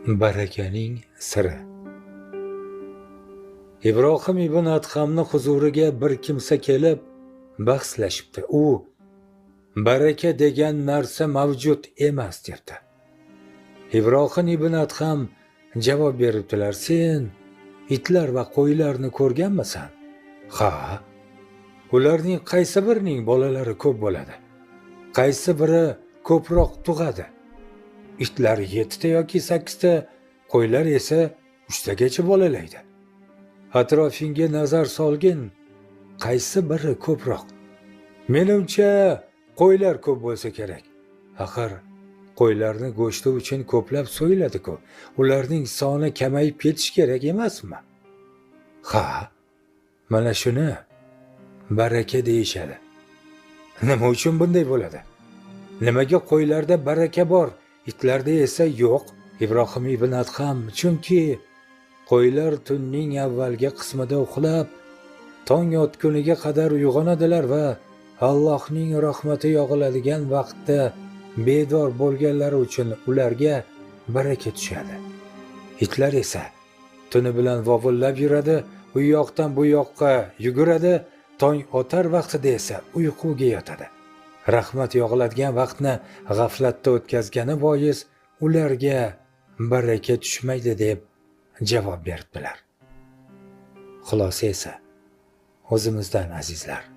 Barakaning siri. Ibrohim ibn Adhamni huzuriga bir kimsa kelib bahslashibdi. U baraka degan narsa mavjud emas debdi. Ibrohim ibn Adham javob beribdilar: sen itlar va qo'ylarni ko'rganmisan? Ha, ularning qaysi birining bolalari ko'p bo'ladi? Qaysi biri ko'proq tug'adi? Itlar 7 ta yoki 8 ta, qo'ylar esa 3 tagacha bolalaydi. Atrofingga nazar solgin, qaysi biri ko'proq? Menimcha qo'ylar ko'p bo'lsa kerak. Axir qo'ylarni go'shti uchun ko'plab so'yiladi-ku. Ularning soni kamayib ketishi kerak emasmi? Ha, mana shuni baraka deyishadi. Nima uchun bunday bo'ladi? Nimaga qo'ylarda baraka bor, itlarda esa yo'q? Ibrohim ibn Adham: chunki qo'ylar tunning avvalgi qismida uxlab, tong otguniga qadar uyg'onadilar va Allohning rahmati yog'iladigan vaqtda bedor bo'lganlari uchun ularga baraka tushadi. Itlar esa tuni bilan vovullab yuradi, u yoqdan bu yoqqa yuguradi, tong otar vaqtida esa uyquga yotadi. Rahmat yog'iladigan vaqtni g'aflatda o'tkazgani bois ularga baraka tushmaydi deb javob beribdilar. Xulosa esa o'zimizdan azizlar.